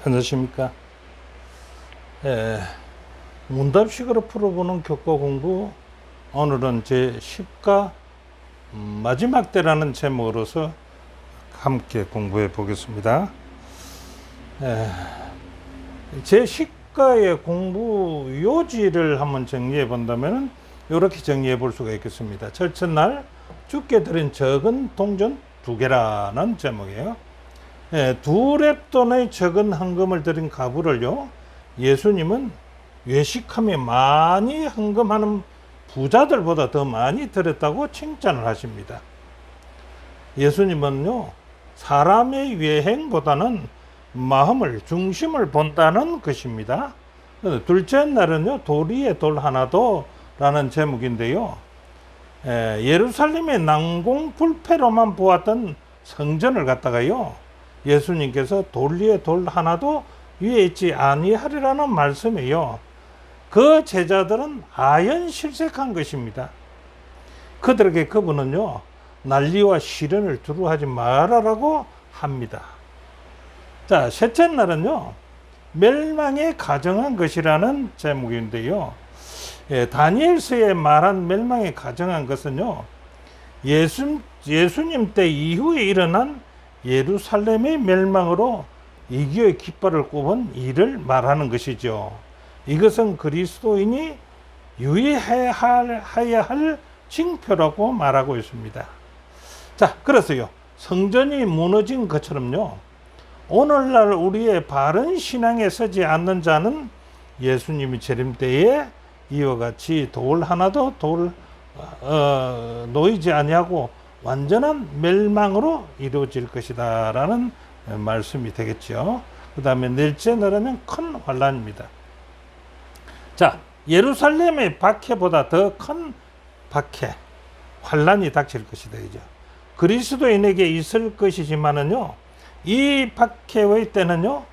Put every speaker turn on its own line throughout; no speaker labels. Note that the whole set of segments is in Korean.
안녕하십니까. 예, 문답식으로 풀어보는 교과 공부, 오늘은 제 10과 마지막 때라는 제목으로서 함께 공부해 보겠습니다. 제 10과의 공부 요지를 한번 정리해 본다면 이렇게 정리해 볼 수가 있겠습니다. 첫째 주께 드린 적은 동전 2개라는 제목이에요. 두 렙돈의 적은 헌금을 드린 가부를요, 예수님은 외식하며 많이 헌금하는 부자들보다 더 많이 드렸다고 칭찬을 하십니다. 예수님은요, 사람의 외행보다는 마음을, 중심을 본다는 것입니다. 둘째 날은요, 돌 위에 돌 하나도 라는 제목인데요, 예루살렘의 난공불패로만 보았던 성전을 갖다가요, 예수님께서 돌 위에 돌 하나도 위에 있지 아니하리라는 말씀이에요. 그 제자들은 아연실색한 것입니다. 그들에게 그분은요, 난리와 시련을 두루하지 말아라고 합니다. 자, 셋째 날은요, 멸망에 가정한 것이라는 제목인데요, 다니엘서에 말한 멸망에 가정한 것은요, 예수님 때 이후에 일어난 예루살렘의 멸망으로 이교의 깃발을 꼽은 일을 말하는 것이죠. 이것은 그리스도인이 유의해야 할 징표라고 말하고 있습니다. 자, 그래서요, 성전이 무너진 것처럼요, 오늘날 우리의 바른 신앙에 서지 않는 자는 예수님이 재림 때에 이와 같이 돌 하나도 놓이지 아니하고 완전한 멸망으로 이루어질 것이다 라는 말씀이 되겠죠. 그 다음에 넷째 날은 큰 환란입니다. 자, 예루살렘의 박해보다 더 큰 박해, 환란이 닥칠 것이다, 그죠? 그리스도인에게 있을 것이지만은요, 이 박해의 때는요,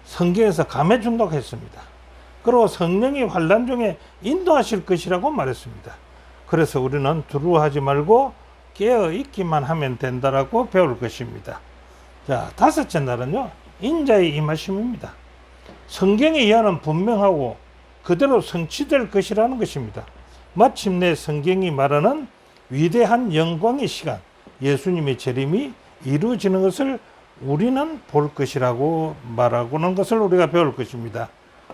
성경에서 감해 준다고 했습니다. 그리고 성령이 환란 중에 인도하실 것이라고 말했습니다. 그래서 우리는 두려워하지 말고 깨어 있기만 하면 된다라고 배울 것입니다. 자, 다섯째 날은요, 인자의 임하심입니다. 성경의 예언은 분명하고 그대로 성취될 것이라는 것입니다. 마침내 성경이 말하는 위대한 영광의 시간, 예수님의 재림이 이루어지는 것을 우리는 볼 것이라고 말하고는 것을 우리가 배울 것입니다.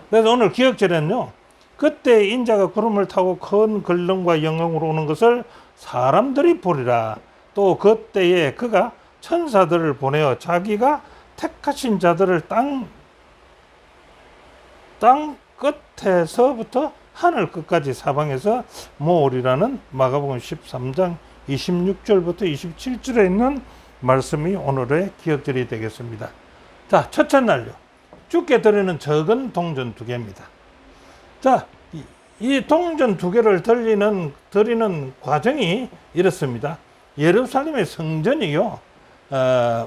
그래서 오늘 기억절에는요, 그때 인자가 구름을 타고 큰 권능과 영광으로 오는 것을 사람들이 보리라. 또 그때에 그가 천사들을 보내어 자기가 택하신 자들을 땅 끝에서부터 하늘 끝까지 사방에서 모으리라는 마가복음 13장 26절부터 27절에 있는 말씀이 오늘의 기억절이 되겠습니다. 자, 첫째 날요, 주께 드리는 적은 동전 2개입니다. 자, 이 동전 2개를 드리는 과정이 이렇습니다. 예루살렘의 성전이요,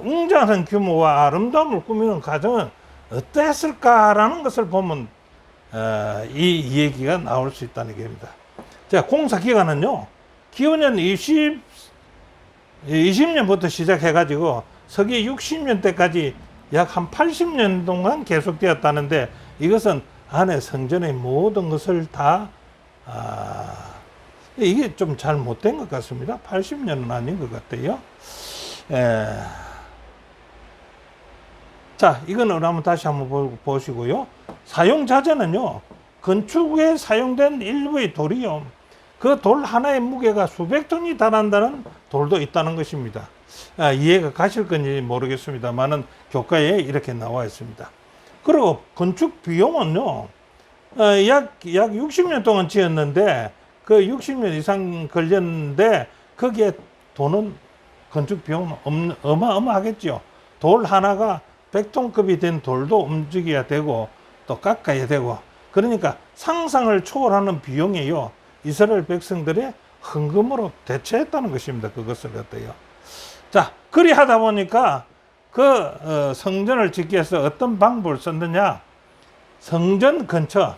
웅장한 규모와 아름다움을 꾸미는 과정은 어땠을까라는 것을 보면 이 얘기가 나올 수 있다는 얘기입니다. 자, 공사 기간은요, 기원전 20년부터 시작해가지고 서기 60년 때까지 약 한 80년 동안 계속되었다는데, 이것은 안에 성전의 모든 것을 다 이게 좀 잘못된 것 같습니다. 80년은 아닌 것 같아요. 자, 이거는 한번 다시 한번 보시고요. 사용 자재는요, 건축에 사용된 일부의 돌이요, 그 돌 하나의 무게가 수백 톤이 달한다는 돌도 있다는 것입니다. 이해가 가실 건지 모르겠습니다만은 교과에 이렇게 나와 있습니다. 그리고 건축 비용은요, 약 60년 동안 지었는데, 그 60년 이상 걸렸는데, 거기에 돈은, 건축 비용은 어마어마하겠죠. 돌 하나가 100톤급이 된 돌도 움직여야 되고, 또 깎아야 되고, 그러니까 상상을 초월하는 비용이에요. 이스라엘 백성들의 헌금으로 대체했다는 것입니다. 그것을 어때요? 자, 그리 하다 보니까 성전을 짓기 위해서 어떤 방법을 썼느냐? 성전 근처,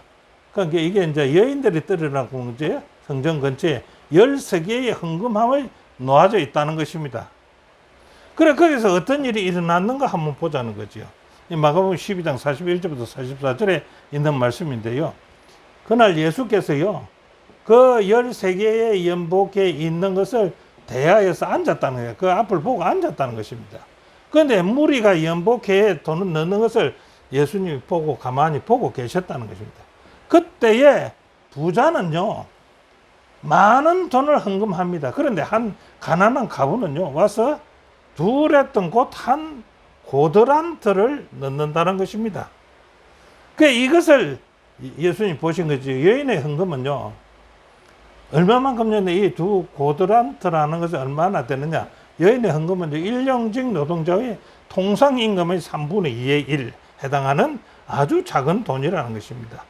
그러니까 이게 이제 여인들이 떨어라고 문제예요. 성전 근처에 13개의 헌금함이 놓아져 있다는 것입니다. 그래, 거기서 어떤 일이 일어났는가 한번 보자는 거죠. 이 마가복음 12장 41절부터 44절에 있는 말씀인데요. 그날 예수께서요, 그 13개의 연복에 있는 것을 대하여서 앉았다는 거예요. 그 앞을 보고 앉았다는 것입니다. 그런데 무리가 연복회에 돈을 넣는 것을 예수님이 보고 가만히 보고 계셨다는 것입니다. 그때에 부자는요, 많은 돈을 헌금합니다. 그런데 한 가난한 가부는요, 와서 둘했던 곳 한 고드란트를 넣는다는 것입니다. 그 이것을 예수님 보신 거지. 여인의 헌금은요, 얼마만큼 줬는데 이 두 고드란트라는 것이 얼마나 되느냐. 여인의 헌금은 일용직 노동자의 통상임금의 3분의 2의 1 해당하는 아주 작은 돈이라는 것입니다.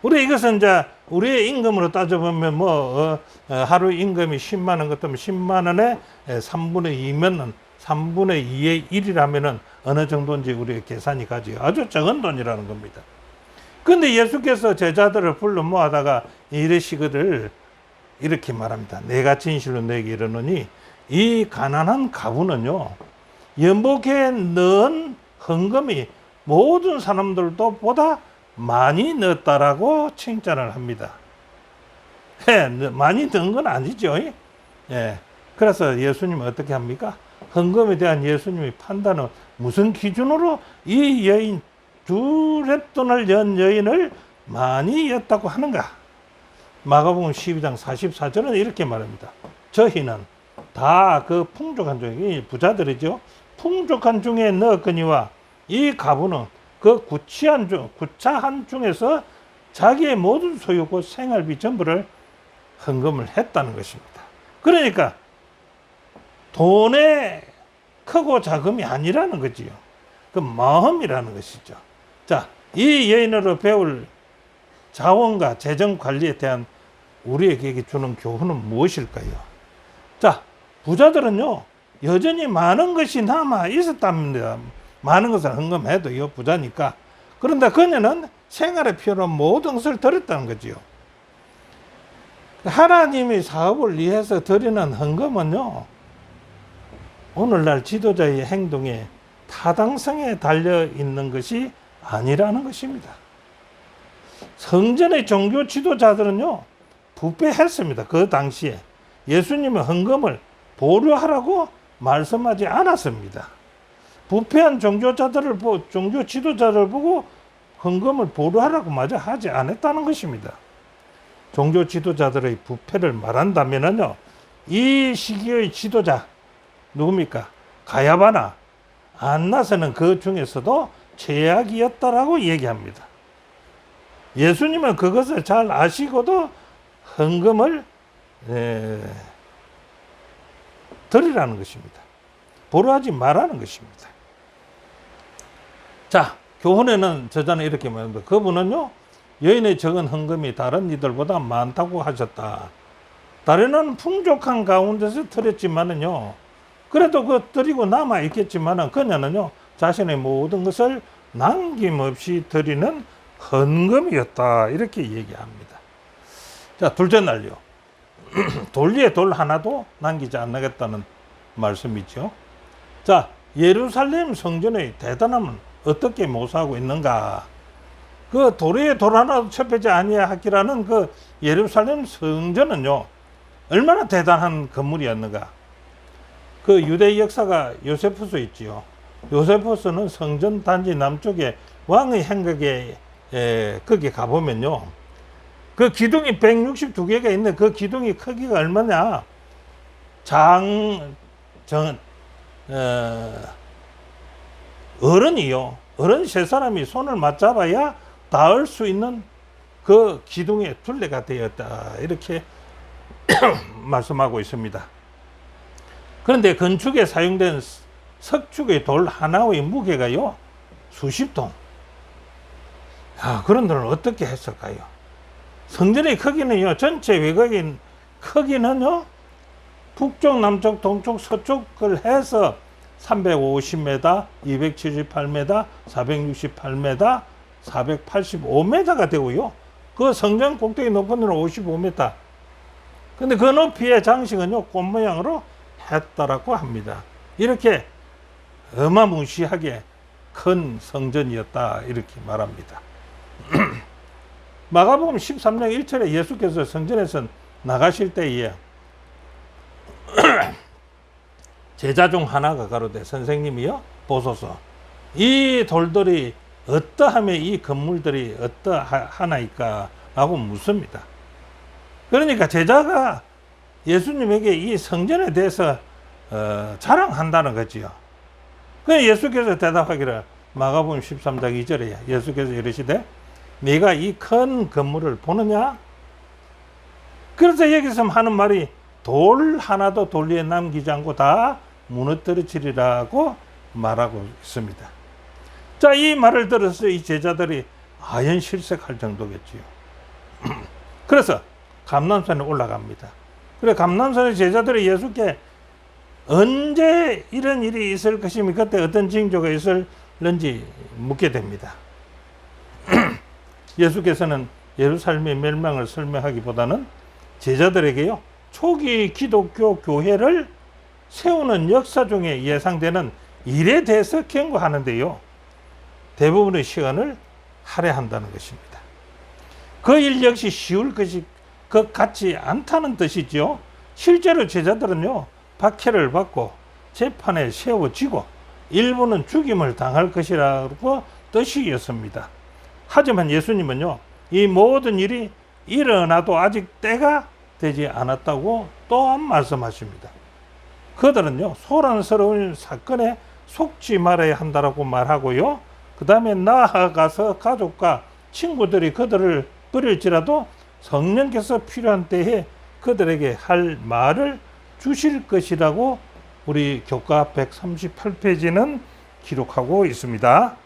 우리 이것은 이제 우리의 임금으로 따져보면 하루 임금이 10만 원 같으면 10만 원에 3분의 2면은 3분의 2의 1이라면은 어느 정도인지 우리의 계산이 가지요. 아주 적은 돈이라는 겁니다. 그런데 예수께서 제자들을 불러 모아다가 이르시기를 이렇게 말합니다. 내가 진실로 너에게 이르노니 이 가난한 가부는요, 연복에 넣은 헌금이 모든 사람들도 보다 많이 넣었다라고 칭찬을 합니다. 많이 넣은 건 아니죠. 예. 그래서 예수님은 어떻게 합니까? 헌금에 대한 예수님의 판단은 무슨 기준으로 이 여인, 두렛돈을 연 여인을 많이 였다고 하는가? 마가복음 12장 44절은 이렇게 말합니다. 저희는 다 그 풍족한 중에, 부자들이죠. 풍족한 중에 넣었거니와 이 가부는 그 구차한 중에서 자기의 모든 소유 곧 생활비 전부를 헌금을 했다는 것입니다. 그러니까 돈의 크고 작음이 아니라는 거지요. 그 마음이라는 것이죠. 자, 이 여인으로 배울 자원과 재정 관리에 대한 우리에게 주는 교훈은 무엇일까요? 자, 부자들은요, 여전히 많은 것이 남아 있었답니다. 많은 것을 헌금해도요, 부자니까. 그런데 그녀는 생활에 필요한 모든 것을 드렸다는 거지요. 하나님의 사업을 위해서 드리는 헌금은요, 오늘날 지도자의 행동에 타당성에 달려 있는 것이 아니라는 것입니다. 성전의 종교 지도자들은요, 부패했습니다. 그 당시에 예수님은 헌금을 보류하라고 말씀하지 않았습니다. 부패한 종교 지도자를 보고 헌금을 보류하라고 마저 하지 않았다는 것입니다. 종교 지도자들의 부패를 말한다면요, 이 시기의 지도자 누굽니까? 가야바나 안나서는 그 중에서도 최악이었다라고 얘기합니다. 예수님은 그것을 잘 아시고도 헌금을 드리라는 것입니다. 보류하지 말라는 것입니다. 자, 교훈에는 저자는 이렇게 말합니다. 그분은요, 여인의 적은 헌금이 다른 이들보다 많다고 하셨다. 다른은 풍족한 가운데서 드렸지만은요, 그래도 그 드리고 남아 있겠지만은 그녀는요, 자신의 모든 것을 남김없이 드리는 헌금이었다. 이렇게 얘기합니다. 자, 둘째 날요. 돌 위에 돌 하나도 남기지 않겠다는 말씀이죠. 자, 예루살렘 성전의 대단함은 어떻게 묘사하고 있는가? 그 돌 위에 돌 하나도 접히지 아니하기라는 그 예루살렘 성전은요, 얼마나 대단한 건물이었는가? 그 유대 역사가 요세푸스 있지요. 요세푸스는 성전 단지 남쪽에 왕의 행각에 거기 가보면요, 그 기둥이 162개가 있는 그 기둥이 크기가 얼마냐? 어른 세 사람이 손을 맞잡아야 닿을 수 있는 그 기둥의 둘레가 되었다. 이렇게 말씀하고 있습니다. 그런데 건축에 사용된 석축의 돌 하나의 무게가요, 수십 톤. 그런 돌은 어떻게 했을까요? 성전의 크기는요, 전체 외곽의 크기는요, 북쪽, 남쪽, 동쪽, 서쪽을 해서 350m, 278m, 468m, 485m가 되고요. 그 성전 꼭대기 높이는 55m. 근데 그 높이의 장식은요, 꽃 모양으로 했다라고 합니다. 이렇게 어마무시하게 큰 성전이었다 이렇게 말합니다. 마가복음 13장 1절에 예수께서 성전에서 나가실 때에 제자 중 하나가 가로되 선생님이여 보소서 이 돌들이 어떠하며 이 건물들이 어떠하나이까 라고 묻습니다. 그러니까 제자가 예수님에게 이 성전에 대해서 자랑한다는 거지요. 그래서 예수께서 대답하기를 마가복음 13장 2절에 예수께서 이르시되 네가 이 큰 건물을 보느냐? 그래서 여기서 하는 말이 돌 하나도 돌 위에 남기지 않고 다 무너뜨리리라고 말하고 있습니다. 자, 이 말을 들어서 이 제자들이 아연실색할 정도겠지요. 그래서 감람산에 올라갑니다. 그래 감람산의 제자들이 예수께 언제 이런 일이 있을 것이며 그때 어떤 징조가 있을는지 묻게 됩니다. 예수께서는 예루살렘의 멸망을 설명하기보다는 제자들에게요 초기 기독교 교회를 세우는 역사 중에 예상되는 일에 대해서 경고하는데요 대부분의 시간을 할애한다는 것입니다. 그 일 역시 쉬울 것 같지 않다는 뜻이죠. 실제로 제자들은요 박해를 받고 재판에 세워지고 일부는 죽임을 당할 것이라고 뜻이었습니다. 하지만 예수님은요 이 모든 일이 일어나도 아직 때가 되지 않았다고 또한 말씀하십니다. 그들은요 소란스러운 사건에 속지 말아야 한다라고 말하고요 그 다음에 나아가서 가족과 친구들이 그들을 버릴지라도 성령께서 필요한 때에 그들에게 할 말을 주실 것이라고 우리 교과 138페이지는 기록하고 있습니다.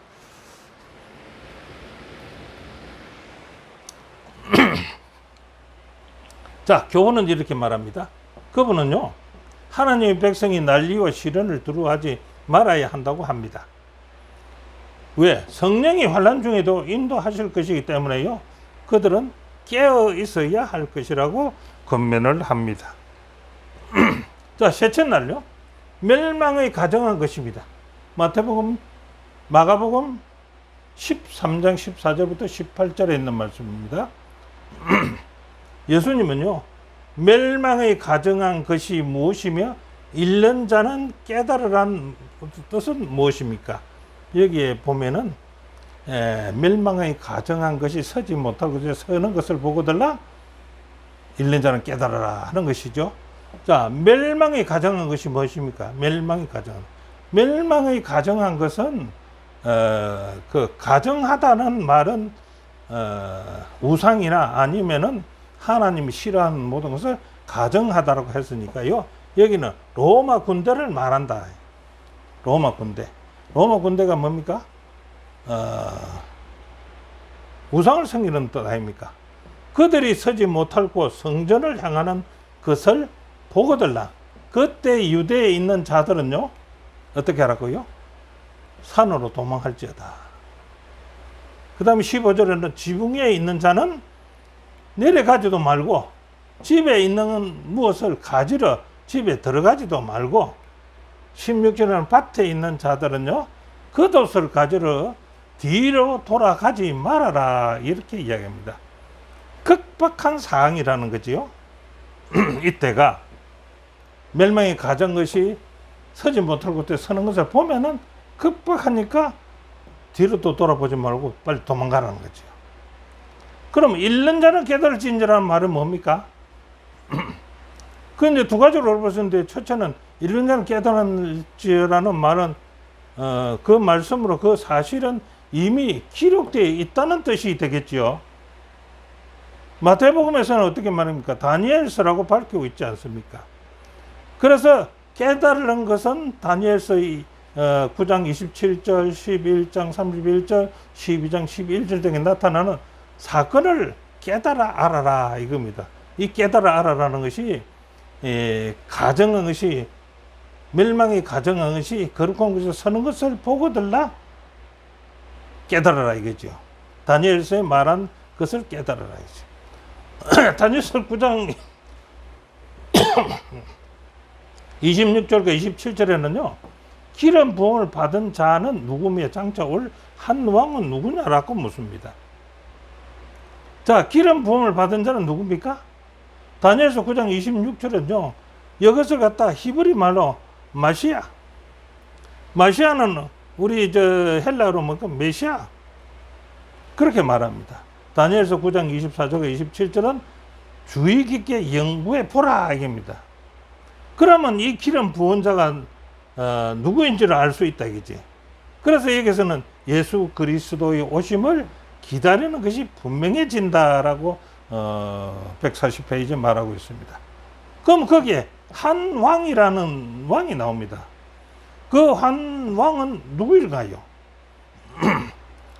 자, 교훈은 이렇게 말합니다. 그분은요 하나님의 백성이 난리와 시련을 두려워하지 말아야 한다고 합니다. 왜? 성령이 환난 중에도 인도하실 것이기 때문에요 그들은 깨어 있어야 할 것이라고 권면을 합니다. 자, 셋째 날요 멸망의 가정한 것입니다. 마가복음 13장 14절부터 18절에 있는 말씀입니다. 예수님은요 멸망의 가정한 것이 무엇이며 잃는 자는 깨달으란 뜻은 무엇입니까? 여기에 보면은 멸망의 가정한 것이 서지 못하고 서는 것을 보고들라 잃는 자는 깨달아라 하는 것이죠. 자, 멸망의 가정한 것이 무엇입니까? 멸망의 가정한 것은 그 가정하다는 말은 우상이나 아니면은 하나님이 싫어하는 모든 것을 가정하다라고 했으니까요. 여기는 로마 군대를 말한다. 로마 군대가 뭡니까? 우상을 섬기는 뜻 아닙니까? 그들이 서지 못할 곳 성전을 향하는 것을 보거들라. 그때 유대에 있는 자들은요 어떻게 하라고요? 산으로 도망할지어다. 그 다음에 15절에는 지붕 위에 있는 자는 내려가지도 말고 집에 있는 무엇을 가지러 집에 들어가지도 말고 16절에는 밭에 있는 자들은요 겉옷을 가지러 뒤로 돌아가지 말아라 이렇게 이야기합니다. 급박한 사항이라는 거지요. 이때가 멸망이 가장 것이 서지 못할 곳에 서는 것을 보면은 급박하니까 뒤로 또 돌아보지 말고 빨리 도망가라는 거죠. 그럼 잃는 자는 깨달을지니라는 말은 뭡니까? 그런데 두 가지로 보셨는데 첫째는 잃는 자는 깨달을지라는 말은 그 말씀으로 그 사실은 이미 기록되어 있다는 뜻이 되겠지요. 마태복음에서는 어떻게 말합니까? 다니엘서라고 밝히고 있지 않습니까? 그래서 깨달은 것은 다니엘서의 9장 27절, 11장 31절, 12장 11절 등에 나타나는 사건을 깨달아 알아라 이겁니다. 이 깨달아 알아라는 것이 가정한 것이 멸망이 가정한 것이 거룩한 곳에서 서는 것을 보고들라 깨달아라 이거죠. 다니엘서에 말한 것을 깨달아라 이거죠. 다니엘서 9장 26절과 27절에는요 기름 부음을 받은 자는 누구며 장차 올 한 왕은 누구냐라고 묻습니다. 자, 기름 부음을 받은 자는 누굽니까? 다니엘서 9장 26절은요. 이것을 갖다 히브리 말로 마시아. 마시아는 우리 헬라어로 뭐까 메시아. 그렇게 말합니다. 다니엘서 9장 24절과 27절은 주의 깊게 연구해 보라 이겁니다. 그러면 이 기름 부은 자가 누구인지를 알 수 있다 이거지. 그래서 여기서는 예수 그리스도의 오심을 기다리는 것이 분명해진다라고 140페이지에 말하고 있습니다. 그럼 거기에 한 왕이라는 왕이 나옵니다. 그 한 왕은 누구일까요?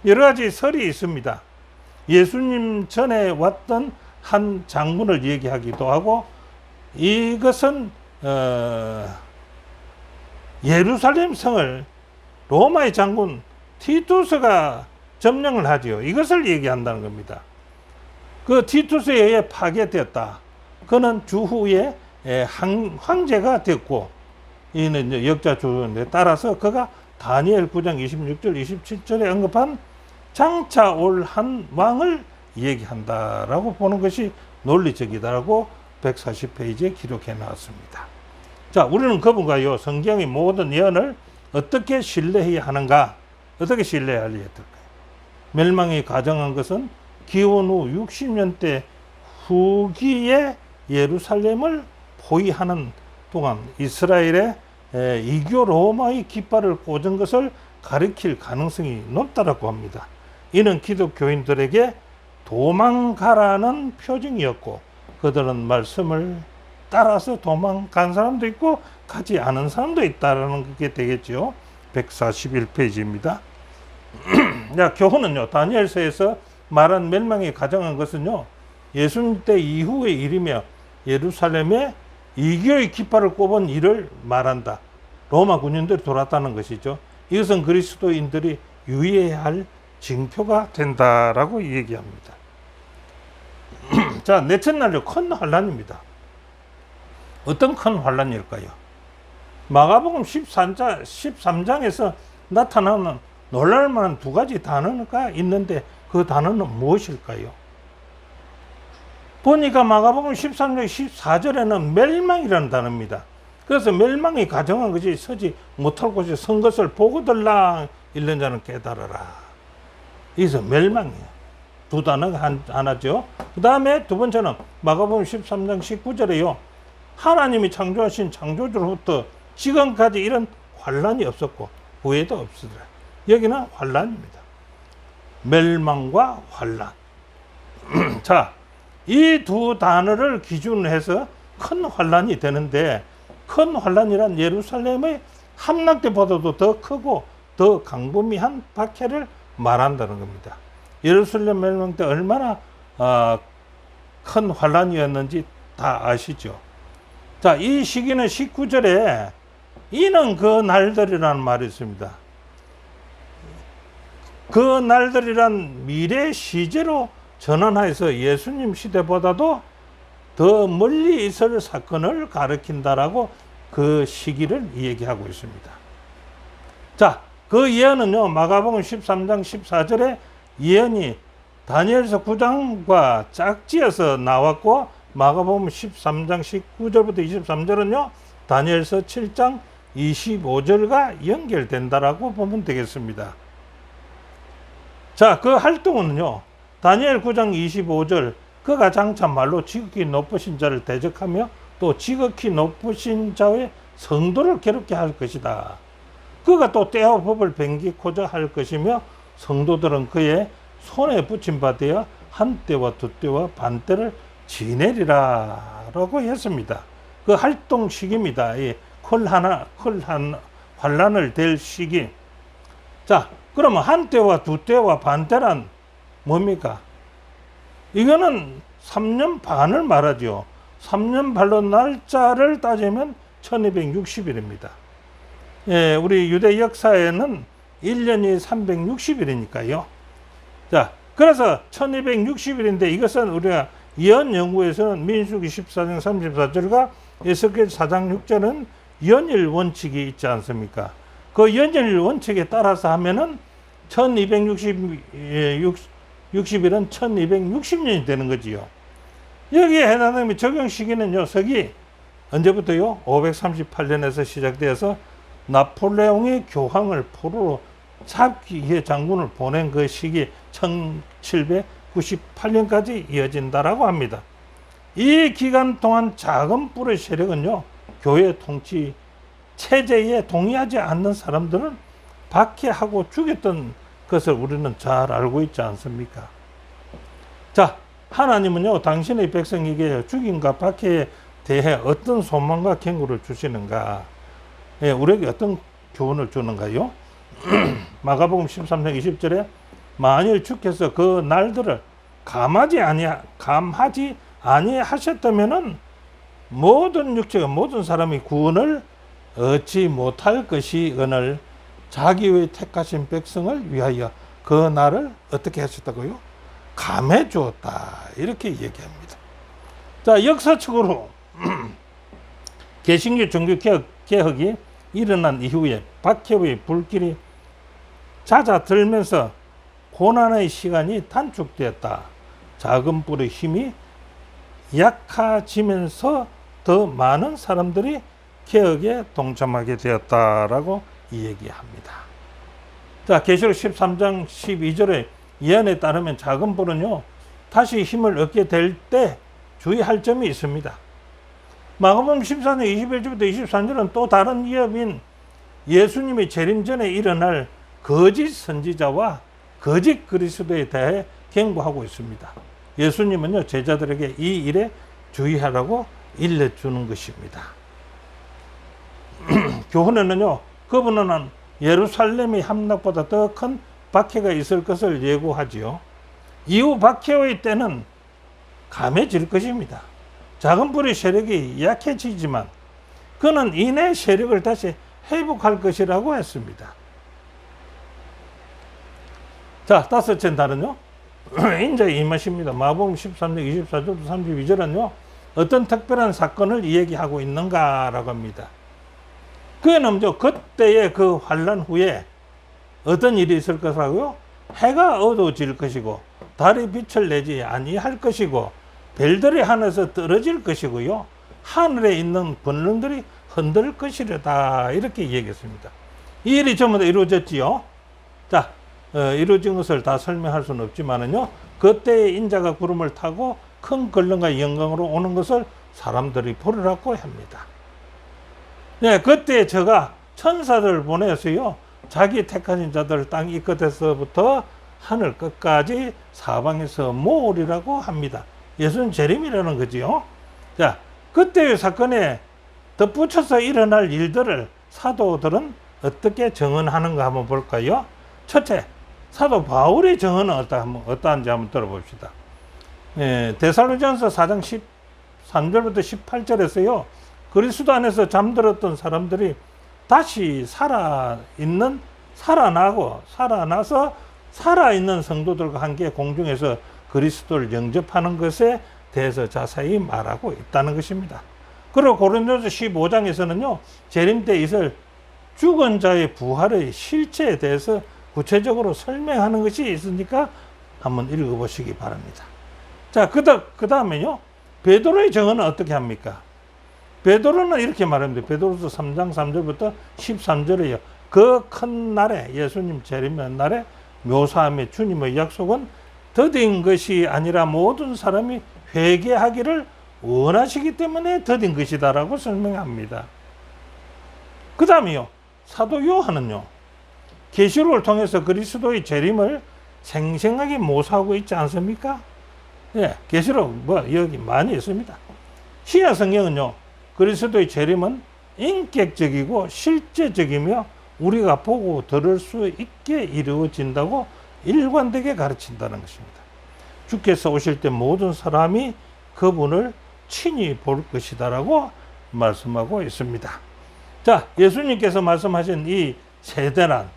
여러 가지 설이 있습니다. 예수님 전에 왔던 한 장군을 얘기하기도 하고, 이것은 예루살렘 성을 로마의 장군 티투스가 점령을 하지요. 이것을 얘기한다는 겁니다. 그 티투스에 의해 파괴되었다. 그는 주후에 황제가 됐고, 이는 이제 역자 주인데 따라서 그가 다니엘 9장 26절 27절에 언급한 장차 올 한 왕을 얘기한다라고 보는 것이 논리적이다라고 140페이지에 기록해 놨습니다. 자, 우리는 그분과요, 성경의 모든 예언을 어떻게 신뢰해야 하는가? 어떻게 신뢰해야 될까요? 멸망이 가정한 것은 기원 후 60년대 후기에 예루살렘을 포위하는 동안 이스라엘의 이교 로마의 깃발을 꽂은 것을 가리킬 가능성이 높다고 합니다. 이는 기독교인들에게 도망가라는 표징이었고, 그들은 말씀을 따라서 도망간 사람도 있고 가지 않은 사람도 있다는 게 되겠죠. 141페이지입니다. 자, 교훈은요, 다니엘서에서 말한 멸망이 가정한 것은요, 예수님 때 이후의 일이며 예루살렘에 이교의 깃발을 꼽은 일을 말한다. 로마 군인들이 돌았다는 것이죠. 이것은 그리스도인들이 유의해야 할 징표가 된다라고 얘기합니다. 자, 넷째 날요, 큰 환란입니다. 어떤 큰 환란일까요? 마가복음 13장에서 나타나는 놀랄만한 두 가지 단어가 있는데 그 단어는 무엇일까요? 보니까 마가복음 13장 14절에는 멸망이라는 단어입니다. 그래서 멸망이 가정한 것이 서지 못할 곳에 선 것을 보고들랑 잃는 자는 깨달아라. 여기서 멸망이에요. 두 단어가 하나죠. 그 다음에 두 번째는 마가복음 13장 19절에요. 하나님이 창조하신 창조주로부터 지금까지 이런 환란이 없었고 후에도 없으리라. 여기는 환란입니다. 멸망과 환란. 자, 이 두 단어를 기준으로 해서 큰 환란이 되는데, 큰 환란이란 예루살렘의 함락 때보다도 더 크고 더 광범위한 박해를 말한다는 겁니다. 예루살렘 멸망 때 얼마나 큰 환란이었는지 다 아시죠? 자, 이 시기는 19절에 이는 그 날들이라는 말이 있습니다. 그 날들이란 미래 시제로 전환하여서 예수님 시대보다도 더 멀리 있을 사건을 가리킨다라고 그 시기를 얘기하고 있습니다. 자, 그 예언은요, 마가복음 13장 14절에 예언이 다니엘서 9장과 짝지어서 나왔고, 마가복음 13장 19절부터 23절은요, 다니엘서 7장 25절과 연결된다라고 보면 되겠습니다. 자, 그 활동은요, 다니엘 9장 25절, 그가 장차 말로 지극히 높으신 자를 대적하며 또 지극히 높으신 자의 성도를 괴롭게 할 것이다. 그가 또 때와 법을 변기코자 할 것이며 성도들은 그의 손에 붙임 바 되어 한 때와 두 때와 반 때를 지내리라 라고 했습니다. 그 활동 시기입니다. 이 환란을 될 시기. 자, 그러면 한 때와 두 때와 반 때란 뭡니까? 이거는 3년 반을 말하죠. 3년 반로 날짜를 따지면 1260일입니다. 예, 우리 유대 역사에는 1년이 360일이니까요. 자, 그래서 1260일인데 이것은 우리가 예언 연구에서는 민수기 14장 34절과 에스겔 4장 6절은 연일 원칙이 있지 않습니까? 그 연일 원칙에 따라서 하면은 1260일은 1260년이 되는 거지요. 여기에 해당되는 적용 시기는요, 서기 언제부터요? 538년에서 시작되어서 나폴레옹의 교황을 포로로 잡기 위해 장군을 보낸 그 시기 1798년까지 이어진다라고 합니다. 이 기간 동안 작은 뿔의 세력은요, 교회 통치 체제에 동의하지 않는 사람들은 박해하고 죽였던 것을 우리는 잘 알고 있지 않습니까? 자, 하나님은요, 당신의 백성에게 죽임과 박해에 대해 어떤 소망과 경고를 주시는가? 예, 우리에게 어떤 교훈을 주는가요? 마가복음 13장 20절에 만일 주께서 그 날들을 감하지 아니하셨다면은 모든 육체가 모든 사람이 구원을 얻지 못할 것이거늘 자기의 택하신 백성을 위하여 그 날을 어떻게 하셨다고요? 감해 주었다. 이렇게 얘기합니다. 자, 역사적으로 개신교 종교 개혁이 일어난 이후에 박해의 불길이 잦아들면서 고난의 시간이 단축되었다. 작은 뿔의 힘이 약해지면서 더 많은 사람들이 개혁에 동참하게 되었다라고 이야기합니다. 자, 계시록 13장 12절에 예언에 따르면 작은 뿔은요, 다시 힘을 얻게 될 때 주의할 점이 있습니다. 마가복음 14장 21절부터 23절은 또 다른 위협인 예수님의 재림 전에 일어날 거짓 선지자와 거짓 그리스도에 대해 경고하고 있습니다. 예수님은요, 제자들에게 이 일에 주의하라고 일러주는 것입니다. 교훈에는요, 그분은 예루살렘의 함락보다 더 큰 박해가 있을 것을 예고하지요. 이후 박해의 때는 감해질 것입니다. 작은 뿔의 세력이 약해지지만 그는 이내 세력을 다시 회복할 것이라고 했습니다. 자, 다섯째 날은요, 인자의 임하십니다. 마가복음 13장 24절부터 32절은요, 어떤 특별한 사건을 이야기하고 있는가라고 합니다. 그에는 그때의 그 환란 후에 어떤 일이 있을 것이라고요? 해가 어두워질 것이고 달이 빛을 내지 아니할 것이고 별들이 하늘에서 떨어질 것이고요, 하늘에 있는 권능들이 흔들 것이려다. 이렇게 얘기했습니다. 이 일이 전부 다 이루어졌지요. 자, 이루어진 것을 다 설명할 수는 없지만은요, 그때의 인자가 구름을 타고 큰 권능과 영광으로 오는 것을 사람들이 보리라고 합니다. 네, 그때 저가 천사들을 보내서요, 자기 택하신 자들 땅 이 끝에서부터 하늘 끝까지 사방에서 모으리라고 합니다. 예수는 재림이라는 거지요. 자, 그때의 사건에 덧붙여서 일어날 일들을 사도들은 어떻게 정언하는가 한번 볼까요? 첫째, 사도 바울의 정언은 어떠한지 한번 들어봅시다. 데살로니가전서 4장 13절부터 18절에서요, 그리스도 안에서 잠들었던 사람들이 다시 살아나서 살아있는 성도들과 함께 공중에서 그리스도를 영접하는 것에 대해서 자세히 말하고 있다는 것입니다. 그리고 고린도서 15장에서는요, 재림 때 있을 죽은 자의 부활의 실체에 대해서 구체적으로 설명하는 것이 있으니까 한번 읽어보시기 바랍니다. 자, 그 다음에요, 베드로의 정언은 어떻게 합니까? 베드로는 이렇게 말합니다. 베드로서 3장 3절부터 13절에요. 그 큰 날에, 예수님 재림의 날에 묘사함의 주님의 약속은 더딘 것이 아니라 모든 사람이 회개하기를 원하시기 때문에 더딘 것이다라고 설명합니다. 그 다음에요, 사도 요한은요, 계시록을 통해서 그리스도의 재림을 생생하게 묘사하고 있지 않습니까? 예, 계시록 여기 많이 있습니다. 신약 성경은요, 그리스도의 재림은 인격적이고 실제적이며 우리가 보고 들을 수 있게 이루어진다고 일관되게 가르친다는 것입니다. 주께서 오실 때 모든 사람이 그분을 친히 볼 것이다라고 말씀하고 있습니다. 자, 예수님께서 말씀하신 이 세대란,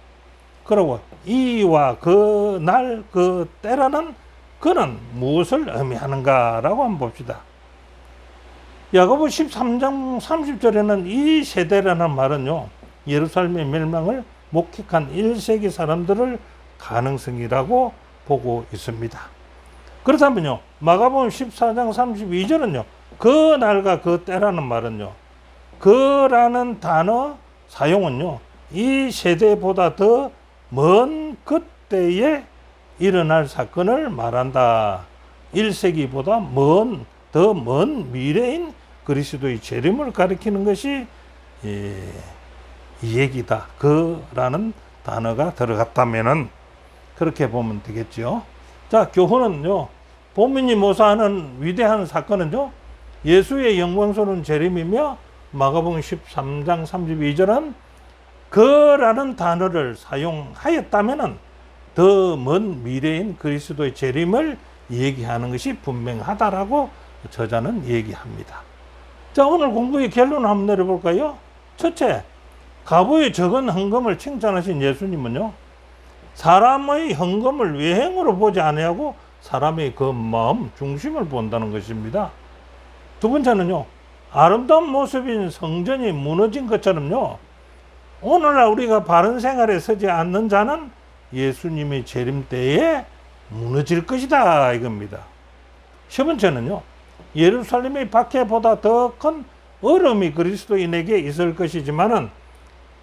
그리고 이와 그 날, 그 때라는 그는 무엇을 의미하는가라고 한번 봅시다. 야고보 13장 30절에는 이 세대라는 말은요, 예루살렘의 멸망을 목격한 1세기 사람들을 가능성이라고 보고 있습니다. 그렇다면요, 마가복음 14장 32절은요, 그 날과 그 때라는 말은요, 그라는 단어 사용은요, 이 세대보다 더 먼 그때에 일어날 사건을 말한다. 1세기보다 더 먼 미래인 그리스도의 재림을 가리키는 것이 이 얘기다. 그라는 단어가 들어갔다면은 그렇게 보면 되겠죠. 자, 교훈은요, 본문이 모사하는 위대한 사건은요, 예수의 영광스러운 재림이며 마가복음 13장 32절은 그라는 단어를 사용하였다면은 더 먼 미래인 그리스도의 재림을 얘기하는 것이 분명하다라고 저자는 얘기합니다. 자, 오늘 공부의 결론을 한번 내려볼까요? 첫째, 가부의 적은 헌금을 칭찬하신 예수님은요, 사람의 헌금을 외행으로 보지 아니하고 사람의 그 마음 중심을 본다는 것입니다. 두 번째는요, 아름다운 모습인 성전이 무너진 것처럼요, 오늘날 우리가 바른 생활에 서지 않는 자는 예수님의 재림 때에 무너질 것이다 이겁니다. 세 번째는요, 예루살렘의 박해보다 더 큰 어려움이 그리스도인에게 있을 것이지만은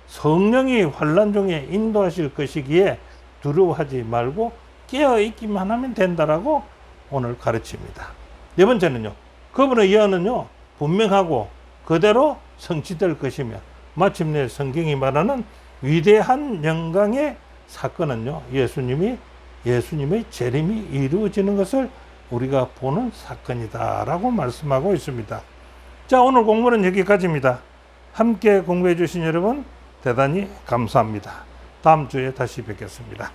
성령이 환난 중에 인도하실 것이기에 두려워하지 말고 깨어 있기만 하면 된다라고 오늘 가르칩니다. 네 번째는요, 그분의 예언은요, 분명하고 그대로 성취될 것이며 마침내 성경이 말하는 위대한 영광의 사건은요, 예수님의 재림이 이루어지는 것을 우리가 보는 사건이다라고 말씀하고 있습니다. 자, 오늘 공부는 여기까지입니다. 함께 공부해 주신 여러분 대단히 감사합니다. 다음 주에 다시 뵙겠습니다.